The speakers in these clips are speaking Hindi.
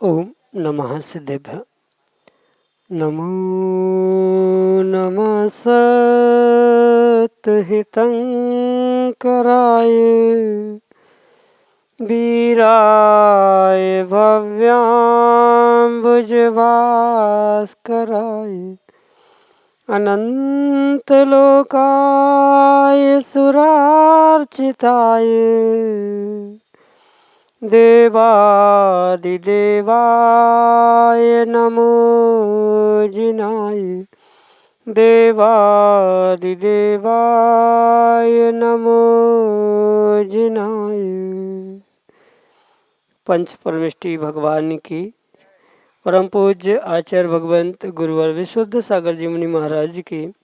ओम नमः सिद्धेभ्य। नमो नमः सत्हितंकराय वीराय भव्याम्बुजभास्कराय अनंतलोकाय सुरार्चिताय देवादिदेवाय नमो जिनाय देवादिदेवाय नमो जिनाय। पंच परमेष्टि भगवान की परम पूज्य आचार्य भगवंत गुरुवर विशुद्ध सागर जी मुनि महाराज की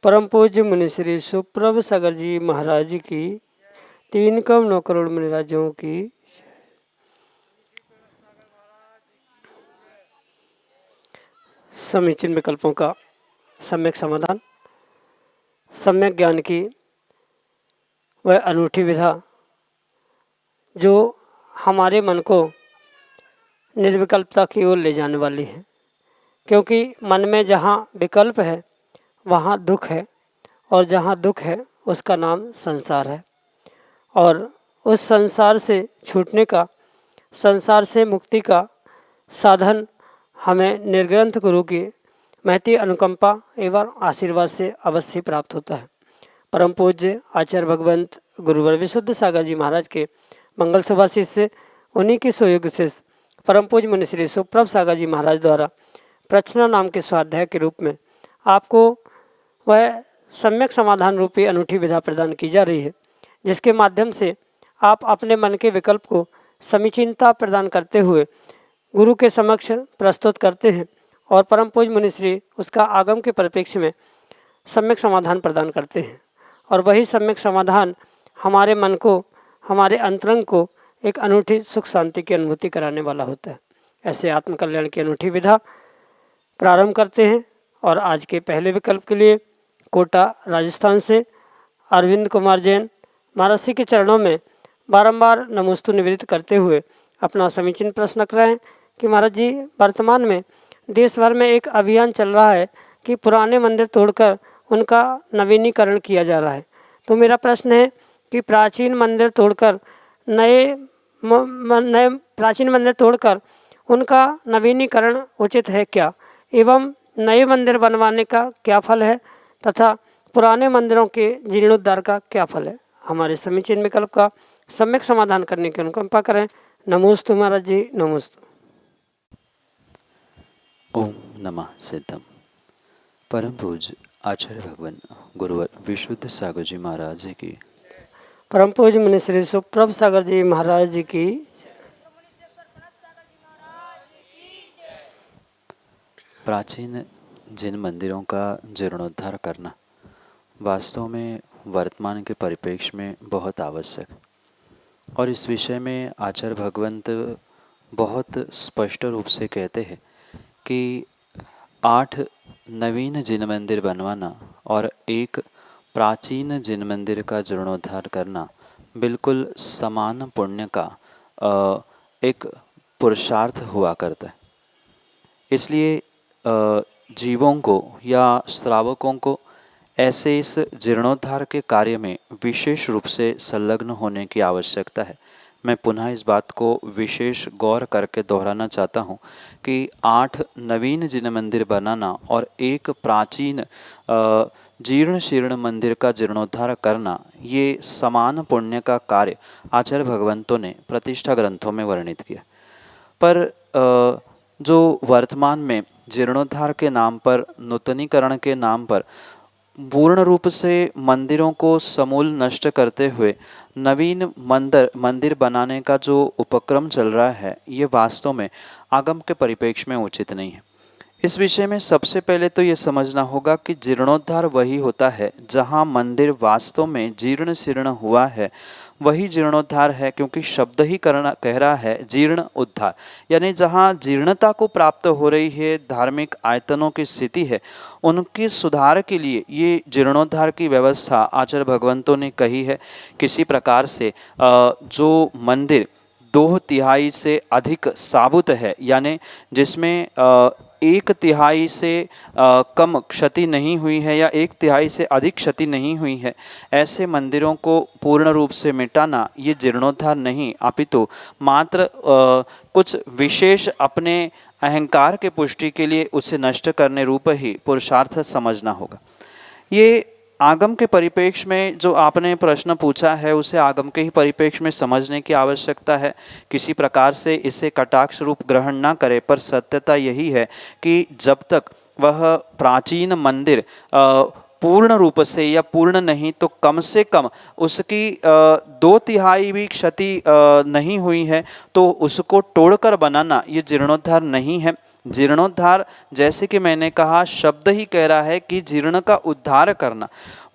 परम पूज्य मुनि श्री सुप्रभ सागर जी महाराज की 3 करोड़ मुनिराजों की समीचीन विकल्पों का सम्यक समाधान, सम्यक ज्ञान की वह अनूठी विधा जो हमारे मन को निर्विकल्पता की ओर ले जाने वाली है। क्योंकि मन में जहाँ विकल्प है वहाँ दुख है, और जहाँ दुख है उसका नाम संसार है। और उस संसार से छूटने का, संसार से मुक्ति का साधन हमें निर्ग्रंथ गुरु की महती अनुकंपा एवं आशीर्वाद से अवश्य प्राप्त होता है। परम पूज्य आचार्य भगवंत गुरुवर विशुद्ध सागर जी महाराज के मंगल सुभाषित से उन्हीं के सुयोग से परम पूज्य मुनि श्री सुप्रभ सागर जी महाराज द्वारा प्रचना नाम के स्वाध्याय के रूप में आपको वह सम्यक समाधान रूपी अनूठी विधा प्रदान की जा रही है, जिसके माध्यम से आप अपने मन के विकल्प को समीचीनता प्रदान करते हुए गुरु के समक्ष प्रस्तुत करते हैं और परम पूज्य मुनिश्री उसका आगम के परिप्रेक्ष्य में सम्यक समाधान प्रदान करते हैं। और वही सम्यक समाधान हमारे मन को, हमारे अंतरंग को एक अनूठी सुख शांति की अनुभूति कराने वाला होता है। ऐसे आत्मकल्याण की अनूठी विधा प्रारंभ करते हैं। और आज के पहले विकल्प के लिए कोटा राजस्थान से अरविंद कुमार जैन महाराज के चरणों में बारंबार नमोस्तु निवेदित करते हुए अपना समीचीन प्रश्न रख रहे हैं कि महाराज जी, वर्तमान में देश भर में एक अभियान चल रहा है कि पुराने मंदिर तोड़कर उनका नवीनीकरण किया जा रहा है। तो मेरा प्रश्न है कि प्राचीन मंदिर तोड़कर प्राचीन मंदिर तोड़कर उनका नवीनीकरण उचित है क्या, एवं नए मंदिर बनवाने का क्या फल है तथा पुराने मंदिरों के जीर्णोद्धार का क्या फल है। हमारे समीचीन विकल्प का सम्यक समाधान करने की अनुकंपा करें। नमोस्तु महाराज जी, नमोस्तु। ओम नमः सिद्धम। परम पूज्य आचार्य भगवान गुरुवर विशुद्ध सागर जी महाराज जी की, परम पूज्य मुनि श्री सुप्रभ सागर जी महाराज जी की, प्राचीन जिन मंदिरों का जीर्णोद्धार करना वास्तव में वर्तमान के परिप्रेक्ष्य में बहुत आवश्यक, और इस विषय में आचार्य भगवंत बहुत स्पष्ट रूप से कहते हैं कि 8 नवीन जिन मंदिर बनवाना और एक प्राचीन जिन मंदिर का जीर्णोद्धार करना बिल्कुल समान पुण्य का एक पुरुषार्थ हुआ करता है। इसलिए जीवों को या श्रावकों को ऐसे इस जीर्णोद्धार के कार्य में विशेष रूप से संलग्न होने की आवश्यकता है। मैं पुनः इस बात को विशेष गौर करके दोहराना चाहता हूँ कि 8 नवीन जिन मंदिर बनाना और एक प्राचीन जीर्ण शीर्ण मंदिर का जीर्णोद्धार करना, ये समान पुण्य का कार्य आचार्य भगवंतों ने प्रतिष्ठा ग्रंथों में वर्णित किया। पर जो वर्तमान में जीर्णोद्धार के नाम पर, नूतनीकरण के नाम पर पूर्ण रूप से मंदिरों को समूल नष्ट करते हुए नवीन मंदिर बनाने का जो उपक्रम चल रहा है, ये वास्तव में आगम के परिप्रेक्ष्य में उचित नहीं है। इस विषय में सबसे पहले तो ये समझना होगा कि जीर्णोद्धार वही होता है जहाँ मंदिर वास्तव में जीर्ण शीर्ण हुआ है, वही जीर्णोद्धार है, क्योंकि शब्द ही कह रहा है जीर्ण उद्धार, यानी जहाँ जीर्णता को प्राप्त हो रही है, धार्मिक आयतनों की स्थिति है, उनके सुधार के लिए ये जीर्णोद्धार की व्यवस्था आचार्य भगवंतों ने कही है। किसी प्रकार से जो मंदिर 2/3 से अधिक साबुत है, यानी जिसमें 1/3 से कम क्षति नहीं हुई है या 1/3 से अधिक क्षति नहीं हुई है, ऐसे मंदिरों को पूर्ण रूप से मिटाना ये जीर्णोद्धार नहीं, अपितु मात्र कुछ विशेष अपने अहंकार के पुष्टि के लिए उसे नष्ट करने रूप ही पुरुषार्थ समझना होगा। ये आगम के परिप्रेक्ष्य में जो आपने प्रश्न पूछा है, उसे आगम के ही परिप्रेक्ष्य में समझने की आवश्यकता है। किसी प्रकार से इसे कटाक्ष रूप ग्रहण ना करे, पर सत्यता यही है कि जब तक वह प्राचीन मंदिर पूर्ण रूप से या पूर्ण नहीं तो कम से कम उसकी 2/3 भी क्षति नहीं हुई है, तो उसको तोड़कर बनाना ये जीर्णोद्धार नहीं है। जीर्णोद्धार, जैसे कि मैंने कहा, शब्द ही कह रहा है कि जीर्ण का उद्धार करना।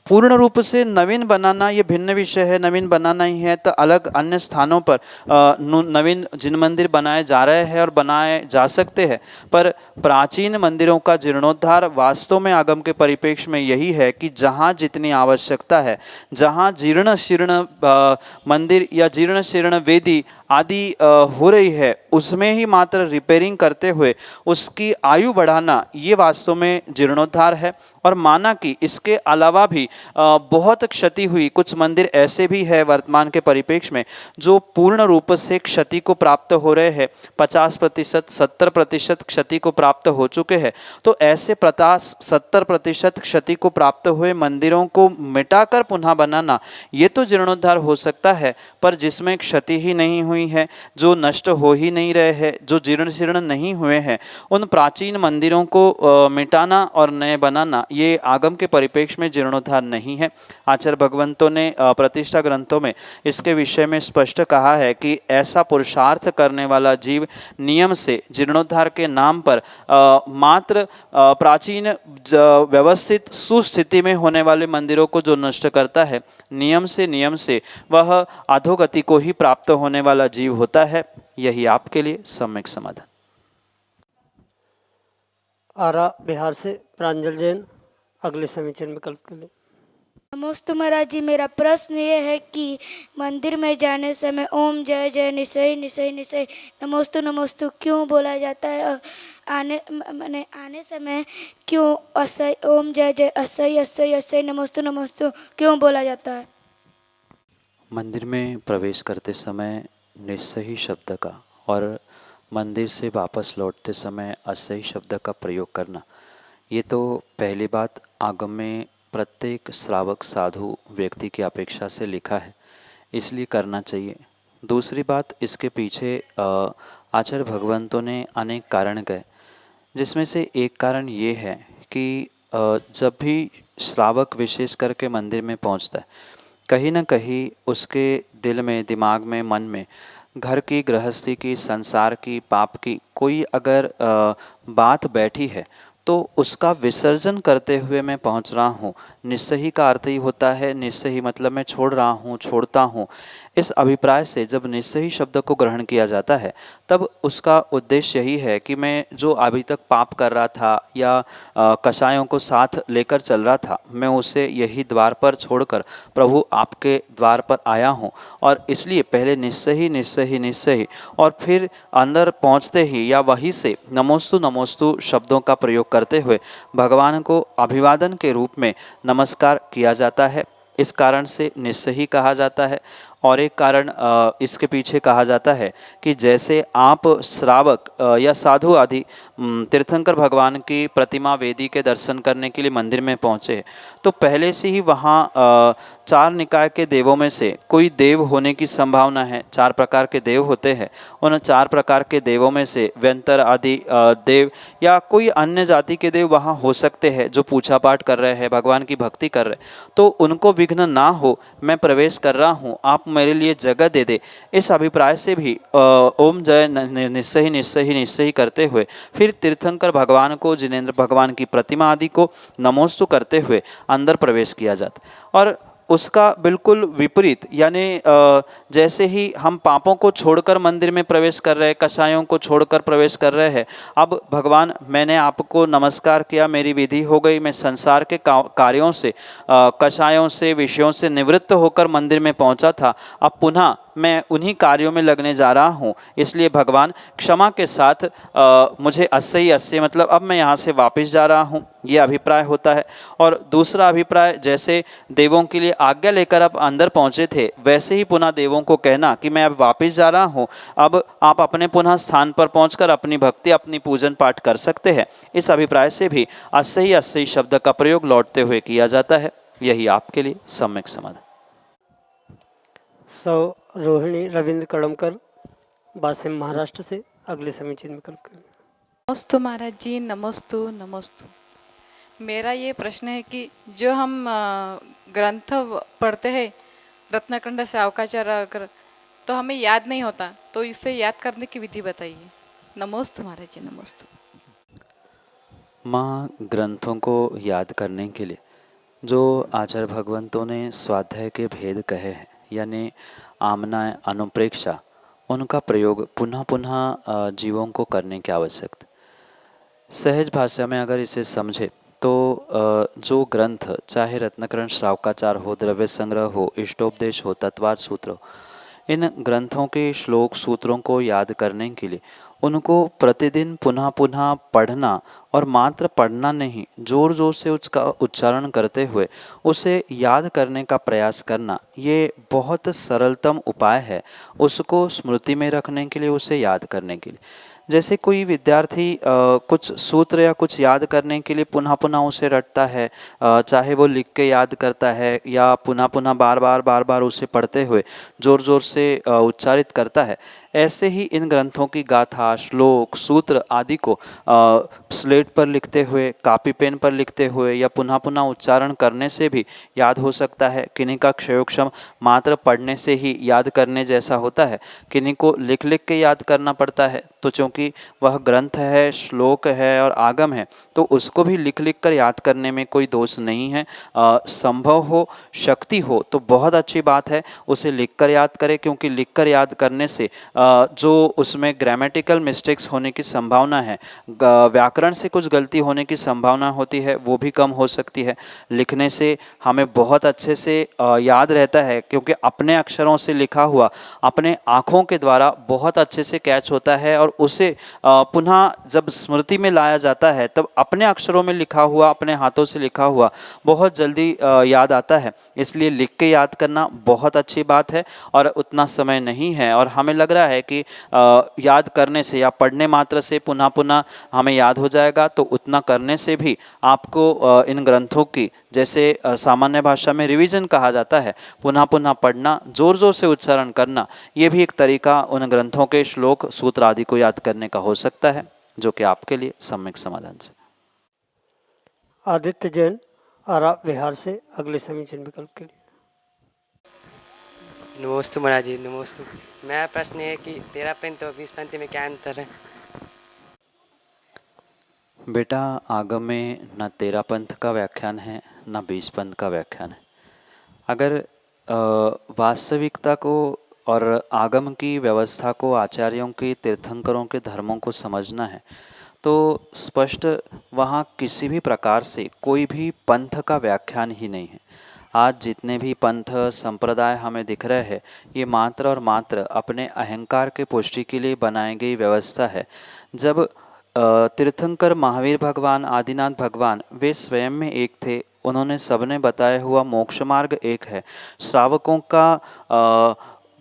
पूर्ण रूप से नवीन बनाना ये भिन्न विषय है। नवीन बनाना ही है तो अलग अन्य स्थानों पर नवीन जिन मंदिर बनाए जा रहे हैं और बनाए जा सकते हैं, पर प्राचीन मंदिरों का जीर्णोद्धार वास्तव में आगम के परिप्रेक्ष्य में यही है कि जहाँ जितनी आवश्यकता है, जहाँ जीर्ण शीर्ण मंदिर या जीर्ण शीर्ण वेदी आदि हो रही है, उसमें ही मात्र रिपेयरिंग करते हुए उसकी आयु बढ़ाना ये वास्तव में जीर्णोद्धार है। और माना कि इसके अलावा भी बहुत क्षति हुई, कुछ मंदिर ऐसे भी है वर्तमान के परिप्रेक्ष्य में जो पूर्ण रूप से क्षति को प्राप्त हो रहे हैं, 50%, 70% क्षति को प्राप्त हो चुके हैं। तो ऐसे 50-70% क्षति को प्राप्त हुए मंदिरों को मिटाकर पुनः बनाना ये तो जीर्णोद्धार हो सकता है, पर जिसमें क्षति ही नहीं हुई है, जो नष्ट हो ही नहीं रहे हैं, जो जीर्ण शीर्ण नहीं हुए हैं, उन प्राचीन मंदिरों को मिटाना और नए बनाना ये आगम के परिप्रेक्ष्य में जीर्णोद्धार नहीं है। आचार्य भगवंतों ने प्रतिष्ठा ग्रंथों में इसके विषय में स्पष्ट कहा है कि ऐसा पुरुषार्थ करने वाला जीव नियम से जीर्णोद्धार के नाम पर मात्र प्राचीन व्यवस्थित सुस्थिति में होने वाले मंदिरों को जो नष्ट करता है, नियम से वह अधोगति को ही प्राप्त होने वाला जीव होता है। यही आपके लिए सम्यक समाधान। आरा बिहार से प्रांजल जैन, अगले समीचीन विकल्प के लिए। नमोस्तु महाराज जी, मेरा प्रश्न ये है कि मंदिर में जाने समय ओम जय जय निसई निसई निसई नमोस्तु नमोस्तु क्यों बोला जाता है, और आने समय क्यों असई ओम जय जय असई असई असई नमोस्तु नमोस्तु क्यों बोला जाता है? मंदिर में प्रवेश करते समय निस्सही शब्द का और मंदिर से वापस लौटते समय असही शब्द का प्रयोग करना, ये तो पहली बात आगम में प्रत्येक श्रावक साधु व्यक्ति की अपेक्षा से लिखा है, इसलिए करना चाहिए। दूसरी बात, इसके पीछे आचार्य भगवंतों ने अनेक कारण गए, जिसमें से एक कारण ये है कि जब भी श्रावक विशेष करके मंदिर में पहुंचता है, कहीं ना कहीं उसके दिल में, दिमाग में, मन में घर की, गृहस्थी की, संसार की, पाप की कोई अगर बात बैठी है तो उसका विसर्जन करते हुए मैं पहुंच रहा हूँ। निस्सही का अर्थ ही होता है, निस्सही मतलब मैं छोड़ रहा हूँ, छोड़ता हूँ। इस अभिप्राय से जब निस्सही शब्द को ग्रहण किया जाता है, तब उसका उद्देश्य यही है कि मैं जो अभी तक पाप कर रहा था या कषायों को साथ लेकर चल रहा था, मैं उसे यही द्वार पर छोड़कर प्रभु आपके द्वार पर आया हूँ। और इसलिए पहले निस्सही निस्सही निस्सही और फिर अंदर पहुँचते ही या वहीं से नमोस्तु नमोस्तु शब्दों का प्रयोग करते हुए भगवान को अभिवादन के रूप में नमस्कार किया जाता है। इस कारण से निस्सही कहा जाता है। और एक कारण इसके पीछे कहा जाता है कि जैसे आप श्रावक या साधु आदि तीर्थंकर भगवान की प्रतिमा वेदी के दर्शन करने के लिए मंदिर में पहुँचे तो पहले से ही वहाँ 4 निकाय के देवों में से कोई देव होने की संभावना है। 4 प्रकार के देव होते हैं। उन 4 प्रकार के देवों में से व्यंतर आदि देव या कोई अन्य जाति के देव वहाँ हो सकते हैं जो पूजा पाठ कर रहे हैं, भगवान की भक्ति कर रहे हैं। तो उनको विघ्न ना हो, मैं प्रवेश कर रहा हूँ, आप मेरे लिए जगह दे दे, इस अभिप्राय से भी ओम जय निश्चय ही निश्चय ही निश्चय ही करते हुए फिर तीर्थंकर भगवान को, जिनेंद्र भगवान की प्रतिमा आदि को नमोस्तु करते हुए अंदर प्रवेश किया जाता। और उसका बिल्कुल विपरीत यानी जैसे ही हम पापों को छोड़कर मंदिर में प्रवेश कर रहे हैं, कषायों को छोड़कर प्रवेश कर रहे हैं, अब भगवान मैंने आपको नमस्कार किया, मेरी विधि हो गई, मैं संसार के कार्यों से, कषायों से, विषयों से निवृत्त होकर मंदिर में पहुंचा था, अब पुनः मैं उन्हीं कार्यों में लगने जा रहा हूँ, इसलिए भगवान क्षमा के साथ मुझे अस्से मतलब अब मैं यहाँ से वापस जा रहा हूँ, ये अभिप्राय होता है। और दूसरा अभिप्राय, जैसे देवों के लिए आज्ञा लेकर आप अंदर पहुँचे थे, वैसे ही पुनः देवों को कहना कि मैं अब वापस जा रहा हूँ, अब आप अपने पुनः स्थान पर पहुँचकर अपनी भक्ति, अपनी पूजन पाठ कर सकते हैं। इस अभिप्राय से भी अस्से शब्द का प्रयोग लौटते हुए किया जाता है। यही आपके लिए सम्यक समाधान। रोहिणी रविंद्र कड़मकर, वासिम महाराष्ट्र से अगले समीचीन विकल्प करें। नमस्तु महाराज जी, नमस्तु नमस्तु। मेरा ये प्रश्न है कि जो हम ग्रंथ पढ़ते हैं रत्नखंड श्रावकाचार्य, तो हमें याद नहीं होता, तो इसे याद करने की विधि बताइए। नमोस्तु महाराज जी, नमस्तु। माँ, ग्रंथों को याद करने के लिए जो आचार्य भगवंतों ने स्वाध्याय के भेद कहे हैं, यानी आमना, अनुप्रेक्षा, उनका प्रयोग पुनः पुनः जीवों को करने की आवश्यकता। सहज भाषा में अगर इसे समझे तो जो ग्रंथ, चाहे रत्नकरण श्रावकाचार हो, द्रव्य संग्रह हो, इष्टोपदेश हो, तत्वार्थ सूत्र हो, इन ग्रंथों के श्लोक सूत्रों को याद करने के लिए उनको प्रतिदिन पुनः पुनः पढ़ना, और मात्र पढ़ना नहीं, जोर जोर से उसका उच्चारण करते हुए उसे याद करने का प्रयास करना, ये बहुत सरलतम उपाय है उसको स्मृति में रखने के लिए, उसे याद करने के लिए। जैसे कोई विद्यार्थी कुछ सूत्र या कुछ याद करने के लिए पुनः पुनः उसे रटता है, चाहे वो लिख के याद करता है या पुनः पुनः बार बार उसे पढ़ते हुए जोर जोर से उच्चारित करता है, ऐसे ही इन ग्रंथों की गाथा, श्लोक, सूत्र आदि को स्लेट पर लिखते हुए, कापी पेन पर लिखते हुए या पुनः पुनः उच्चारण करने से भी याद हो सकता है। किन्हीं का क्षयोक्षम मात्र पढ़ने से ही याद करने जैसा होता है, किन्हीं को लिख लिख के याद करना पड़ता है। तो चूँकि वह ग्रंथ है, श्लोक है और आगम है, तो उसको भी लिख लिख कर याद करने में कोई दोष नहीं है। संभव हो, शक्ति हो तो बहुत अच्छी बात है, उसे लिख कर याद करें, क्योंकि लिख कर याद करने से जो उसमें ग्रामेटिकल मिस्टेक्स होने की संभावना है, व्याकरण से कुछ गलती होने की संभावना होती है, वो भी कम हो सकती है। लिखने से हमें बहुत अच्छे से याद रहता है, क्योंकि अपने अक्षरों से लिखा हुआ अपने आँखों के द्वारा बहुत अच्छे से कैच होता है, और उसे पुनः जब स्मृति में लाया जाता है तब अपने अक्षरों में लिखा हुआ, अपने हाथों से लिखा हुआ बहुत जल्दी याद आता है। इसलिए लिख के याद करना बहुत अच्छी बात है, और उतना समय नहीं है, और हमें लग रहा है कि याद करने से या पढ़ने मात्र से पुनः पुनः हमें याद हो जाएगा, तो उतना करने से भी आपको इन ग्रंथों की, जैसे सामान्य भाषा में रिवीजन कहा जाता है, पुनः पुनः पढ़ना, जोर जोर से उच्चारण करना, ये भी एक तरीका उन ग्रंथों के श्लोक, सूत्र आदि को याद करने का हो सकता है, जो कि आपके लिए सम्यक समाधान से। आदित्य जैन, आरा बिहार से अगले समीचीन विकल्प के लिए। नमोस्तु महाराज जी, नमोस्तु। मेरा प्रश्न है कि 13 पंक्ति और 20 पंक्ति में क्या अंतर है? बेटा, आगम में न 13 पंथ का व्याख्यान है, न 20 पंथ का व्याख्यान है। अगर वास्तविकता को और आगम की व्यवस्था को, आचार्यों की, तीर्थंकरों के धर्मों को समझना है, तो स्पष्ट वहाँ किसी भी प्रकार से कोई भी पंथ का व्याख्यान ही नहीं है। आज जितने भी पंथ संप्रदाय हमें दिख रहे हैं, ये मात्र और मात्र अपने अहंकार के पुष्टि के लिए बनाई गई व्यवस्था है। जब तीर्थंकर महावीर भगवान, आदिनाथ भगवान, वे स्वयं में एक थे, उन्होंने सबने बताया हुआ मोक्ष मार्ग एक है।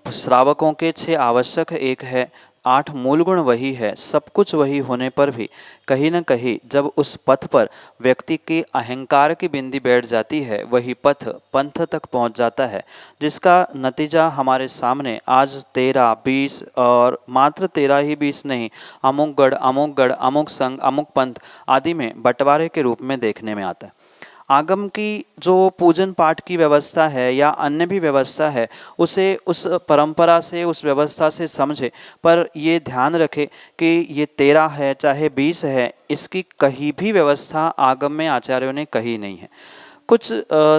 श्रावकों के 6 आवश्यक एक है, 8 मूल गुण वही है। सब कुछ वही होने पर भी कहीं न कहीं जब उस पथ पर व्यक्ति के अहंकार की बिंदी बैठ जाती है, वही पथ पंथ तक पहुंच जाता है, जिसका नतीजा हमारे सामने आज 13, 20 और मात्र 13 ही 20 नहीं, अमुक गढ़, अमुक संघ, अमुक पंथ आदि में बंटवारे के रूप में देखने में आता है। आगम की जो पूजन पाठ की व्यवस्था है या अन्य भी व्यवस्था है, उसे उस परंपरा से, उस व्यवस्था से समझे, पर ये ध्यान रखे कि ये 13 है चाहे 20 है, इसकी कहीं भी व्यवस्था आगम में आचार्यों ने कही नहीं है। कुछ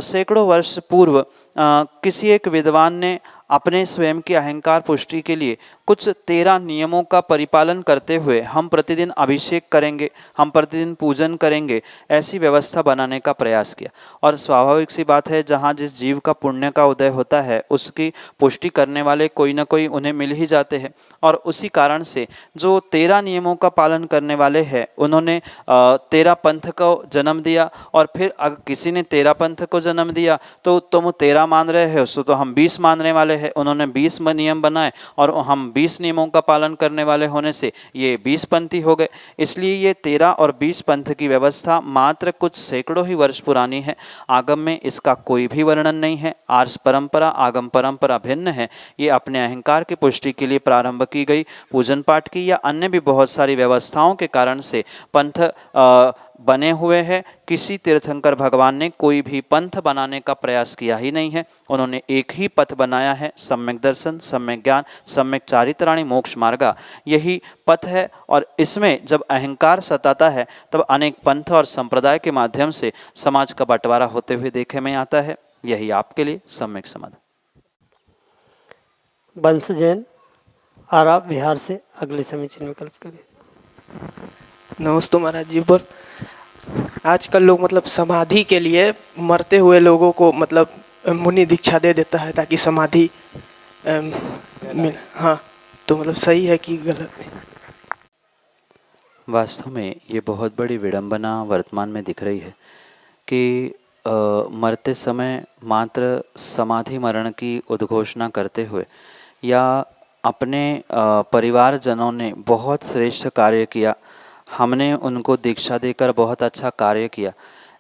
सैकड़ों वर्ष पूर्व किसी एक विद्वान ने अपने स्वयं की अहंकार पुष्टि के लिए कुछ 13 नियमों का परिपालन करते हुए हम प्रतिदिन अभिषेक करेंगे, हम प्रतिदिन पूजन करेंगे, ऐसी व्यवस्था बनाने का प्रयास किया। और स्वाभाविक सी बात है, जहाँ जिस जीव का पुण्य का उदय होता है उसकी पुष्टि करने वाले कोई ना कोई उन्हें मिल ही जाते हैं। और उसी कारण से जो 13 नियमों का पालन करने वाले हैं, उन्होंने 13 पंथ को जन्म दिया। और फिर अगर किसी ने 13 पंथ को जन्म दिया तो तुम 13 मान रहे हो, उसको तो हम 20 मानने वाले हैं। उन्होंने 20 नियम बनाए और हम 20 नियमों का पालन करने वाले होने से ये 20 पंथी हो गए। इसलिए ये 13 और 20 पंथ की व्यवस्था मात्र कुछ सैकड़ों ही वर्ष पुरानी है। आगम में इसका कोई भी वर्णन नहीं है। आर्ष परंपरा आगम परंपरा भिन्न है। ये अपने अहंकार की पुष्टि के लिए प्रारंभ की गई पूजन पाठ की या अन्य भी बहुत सारी व्यवस्थाओं के कारण से पंथ बने हुए हैं। किसी तीर्थंकर भगवान ने कोई भी पंथ बनाने का प्रयास किया ही नहीं है। उन्होंने एक ही पथ बनाया है, सम्यक दर्शन, सम्यक ज्ञान, सम्यक चारित्राणि मोक्ष मार्गा, यही पथ है। और इसमें जब अहंकार सताता है तब अनेक पंथ और संप्रदाय के माध्यम से समाज का बंटवारा होते हुए देखे में आता है। यही आपके लिए सम्यक समाधान। वंश जैन, आरा बिहार से अगले समीचीन विकल्प करें। नमस्ते महाराज जी। पर आजकल लोग मतलब समाधि के लिए मरते हुए लोगों को मतलब मुनि दीक्षा दे देता है ताकि समाधि हाँ, तो मतलब सही है कि गलत है? वास्तव में ये बहुत बड़ी विडंबना वर्तमान में दिख रही है कि मरते समय मात्र समाधि मरण की उद्घोषणा करते हुए या अपने परिवारजनों ने बहुत श्रेष्ठ कार्य किया, हमने उनको दीक्षा देकर बहुत अच्छा कार्य किया,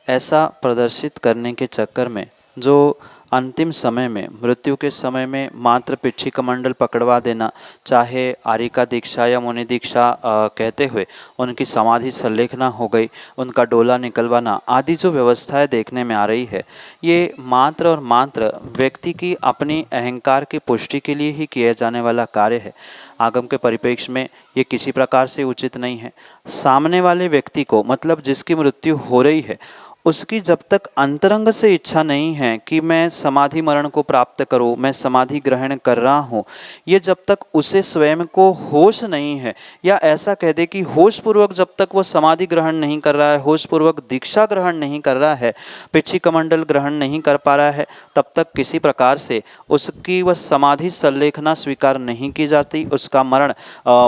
ऐसा प्रदर्शित करने के चक्कर में जो अंतिम समय में, मृत्यु के समय में मात्र पिछी कमंडल पकड़वा देना, चाहे आरिका दीक्षा या मुनि दीक्षा कहते हुए उनकी समाधि संलेखना हो गई, उनका डोला निकलवाना आदि जो व्यवस्थाएं देखने में आ रही है, ये मात्र और मात्र व्यक्ति की अपनी अहंकार की पुष्टि के लिए ही किया जाने वाला कार्य है। आगम के परिप्रेक्ष्य में ये किसी प्रकार से उचित नहीं है। सामने वाले व्यक्ति को, मतलब जिसकी मृत्यु हो रही है, उसकी जब तक अंतरंग से इच्छा नहीं है कि मैं समाधि मरण को प्राप्त करूं, मैं समाधि ग्रहण कर रहा हूं, ये जब तक उसे स्वयं को होश नहीं है, या ऐसा कह दे कि होश पूर्वक जब तक वो समाधि ग्रहण नहीं कर रहा है, होश पूर्वक दीक्षा ग्रहण नहीं कर रहा है, पिछी कमंडल ग्रहण नहीं कर पा रहा है, तब तक किसी प्रकार से उसकी वह समाधि संलेखना स्वीकार नहीं की जाती। उसका मरण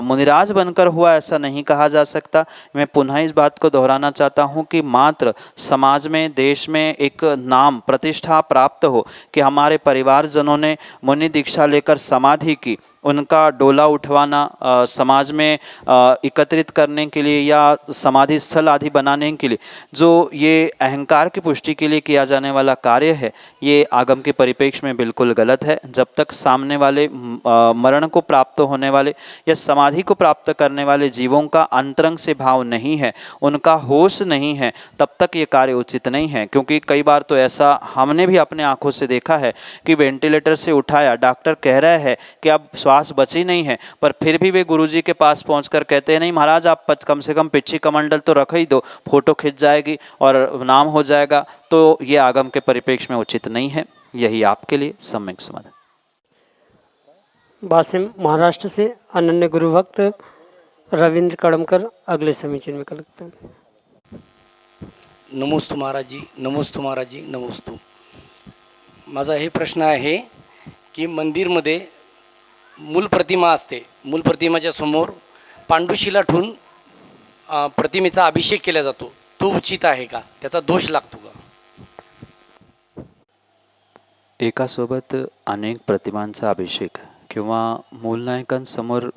मुनिराज बनकर हुआ ऐसा नहीं कहा जा सकता। मैं पुनः इस बात को दोहराना चाहता हूँ कि मात्र समाज में, देश में एक नाम प्रतिष्ठा प्राप्त हो कि हमारे परिवारजनों ने मुनि दीक्षा लेकर समाधि की, उनका डोला उठवाना समाज में एकत्रित करने के लिए या समाधि स्थल आदि बनाने के लिए जो ये अहंकार की पुष्टि के लिए किया जाने वाला कार्य है, ये आगम के परिप्रेक्ष्य में बिल्कुल गलत है। जब तक सामने वाले मरण को प्राप्त होने वाले या समाधि को प्राप्त करने वाले जीवों का अंतरंग से भाव नहीं है, उनका होश नहीं है, तब तक ये कार्य उचित नहीं है। क्योंकि कई बार तो ऐसा हमने भी अपने आंखों से देखा है कि वेंटिलेटर से उठाया, डॉक्टर कह रहा है कि अब श्वास बची नहीं है, पर फिर भी वे गुरुजी के पास पहुंचकर कहते हैं नहीं महाराज आप कम से कम पिछी कमंडल तो रख ही दो, फोटो खिंच जाएगी और नाम हो जाएगा। तो ये आगम के परिप्रेक्ष्य में उचित नहीं है। यही आपके लिए सम्यक समाधान। वासिम महाराष्ट्र से अनन्य गुरु भक्त रविंद्र कड़मकर अगले समीचीन में करते हैं। नमोस्तु महाराज जी, नमोस्तु महाराज जी, नमोस्तु। माझा हे प्रश्न आहे की मंदिरमध्ये मूल प्रतिमा असते, मूल प्रतिमाच्या समोर पांडुशिला ठेवून प्रतिमेचा अभिषेक केला जातो, तो उचित आहे का? त्याचा दोष लागतो का? एकासोबत अनेक प्रतिमांचा अभिषेक किंवा मूलनायकांसमोर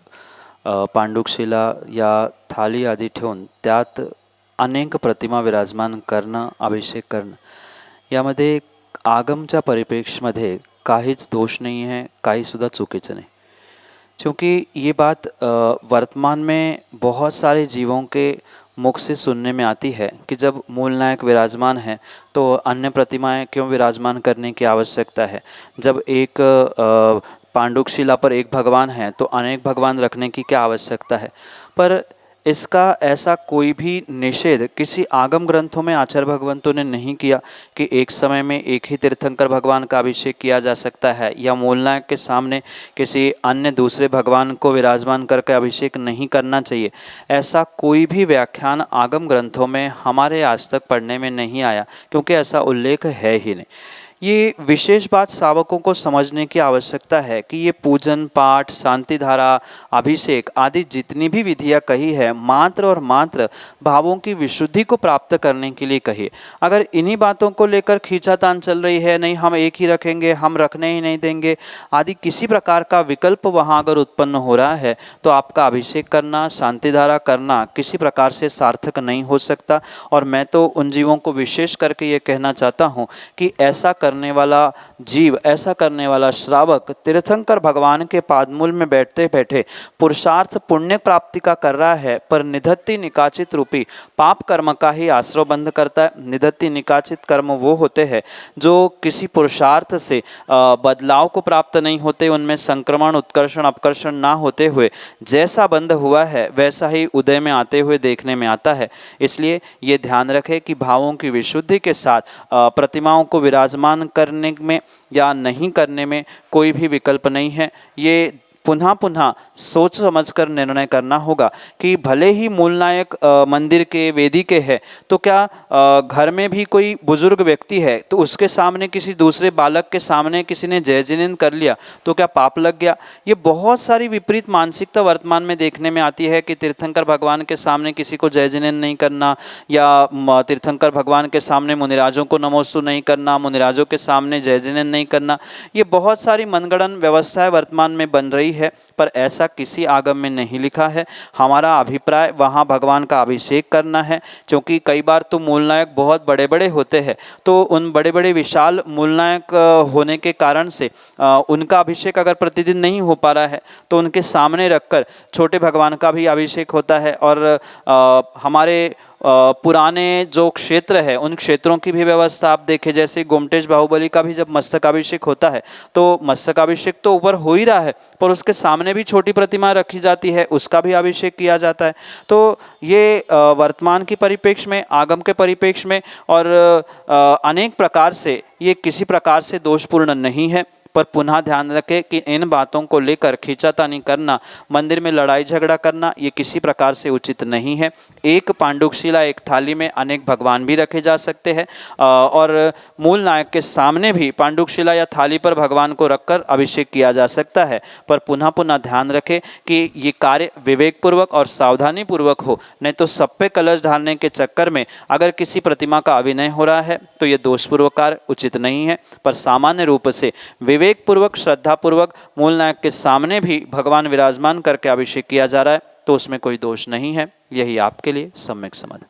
पांडुकशिला या थाली आदी ठेवून त्यात अनेक प्रतिमा विराजमान करणं, अभिषेक करणं, यामध्ये आगमच्या परिप्रेक्ष्यमध्ये काहीच दोष नहीं है, काहीसुद्धा चुकीचं नहीं। क्योंकि ये बात वर्तमान में बहुत सारे जीवों के मुख से सुनने में आती है कि जब मूल नायक विराजमान है तो अन्य प्रतिमाएं क्यों विराजमान करने की आवश्यकता है। जब एक पांडुकशिला पर एक भगवान है तो अनेक भगवान रखने की क्या आवश्यकता है। पर इसका ऐसा कोई भी निषेध किसी आगम ग्रंथों में आचार्य भगवंतों ने नहीं किया कि एक समय में एक ही तीर्थंकर भगवान का अभिषेक किया जा सकता है या मूलनायक के सामने किसी अन्य दूसरे भगवान को विराजमान करके अभिषेक नहीं करना चाहिए। ऐसा कोई भी व्याख्यान आगम ग्रंथों में हमारे आज तक पढ़ने में नहीं आया, क्योंकि ऐसा उल्लेख है ही नहीं। ये विशेष बात सावकों को समझने की आवश्यकता है कि ये पूजन पाठ, शांति धारा, अभिषेक आदि जितनी भी विधियाँ कही है मात्र और मात्र भावों की विशुद्धि को प्राप्त करने के लिए कही है। अगर इन्हीं बातों को लेकर खींचातान चल रही है, नहीं हम एक ही रखेंगे, हम रखने ही नहीं देंगे आदि किसी प्रकार का विकल्प वहाँ अगर उत्पन्न हो रहा है तो आपका अभिषेक करना, शांति धारा करना किसी प्रकार से सार्थक नहीं हो सकता। और मैं तो उन जीवों को विशेष करके ये कहना चाहता हूँ कि ऐसा करने वाला जीव, ऐसा करने वाला श्रावक तीर्थंकर भगवान के पादमूल में बैठते बैठे पुरुषार्थ पुण्य प्राप्ति का कर रहा है, पर निधत्ति निकाचित रूपी पाप कर्म का ही आश्रय बंद करता है। निधत्ति निकाचित कर्म वो होते हैं जो किसी पुरुषार्थ से बदलाव को प्राप्त नहीं होते, उनमें संक्रमण, उत्कर्षण, अपकर्षण ना होते हुए जैसा बंध हुआ है वैसा ही उदय में आते हुए देखने में आता है। इसलिए ये ध्यान रखें कि भावों की विशुद्धि के साथ प्रतिमाओं को विराजमान करने में या नहीं करने में कोई भी विकल्प नहीं है। ये पुनः पुनः सोच समझकर निर्णय करना होगा कि भले ही मूलनायक मंदिर के वेदी के है तो क्या घर में भी कोई बुजुर्ग व्यक्ति है तो उसके सामने किसी दूसरे बालक के सामने किसी ने जय जिनेंद्र कर लिया तो क्या पाप लग गया। ये बहुत सारी विपरीत मानसिकता वर्तमान में देखने में आती है कि तीर्थंकर भगवान के सामने किसी को जय जिनेंद्र नहीं करना या तीर्थंकर भगवान के सामने मुनिराजों को नमोस्तु नहीं करना, मुनिराजों के सामने जय जिनेंद्र नहीं करना। ये बहुत सारी मनगढ़ंत व्यवस्थाएं वर्तमान में बन रही है, पर ऐसा किसी आगम में नहीं लिखा है। हमारा अभिप्राय वहाँ भगवान का अभिषेक करना है, क्योंकि कई बार तो मूलनायक बहुत बड़े बड़े होते हैं तो उन बड़े बड़े विशाल मूलनायक होने के कारण से उनका अभिषेक अगर प्रतिदिन नहीं हो पा रहा है तो उनके सामने रखकर छोटे भगवान का भी अभिषेक होता है। और हमारे पुराने जो क्षेत्र है उन क्षेत्रों की भी व्यवस्था आप देखें, जैसे गोमटेश बाहुबली का भी जब मस्तकाभिषेक होता है तो मस्तकाभिषेक तो ऊपर हो ही रहा है पर उसके सामने भी छोटी प्रतिमा रखी जाती है, उसका भी अभिषेक किया जाता है। तो ये वर्तमान की परिप्रेक्ष्य में, आगम के परिप्रेक्ष्य में और अनेक प्रकार से ये किसी प्रकार से दोषपूर्ण नहीं है। पर पुनः ध्यान रखें कि इन बातों को लेकर खींचातानी करना, मंदिर में लड़ाई झगड़ा करना ये किसी प्रकार से उचित नहीं है। एक पांडुकशिला, एक थाली में अनेक भगवान भी रखे जा सकते हैं और मूल नायक के सामने भी पांडुकशिला या थाली पर भगवान को रखकर अभिषेक किया जा सकता है। पर पुनः पुनः ध्यान रखें कि ये कार्य विवेकपूर्वक और सावधानी पूर्वक हो, नहीं तो सब पे कलश ढालने के चक्कर में अगर किसी प्रतिमा का अभिनय हो रहा है तो ये दोषपूर्वक कार्य उचित नहीं है। पर सामान्य रूप से विवेकपूर्वक, श्रद्धापूर्वक मूल नायक के सामने भी भगवान विराजमान करके अभिषेक किया जा रहा है तो उसमें कोई दोष नहीं है। यही आपके लिए सम्यक समाधान।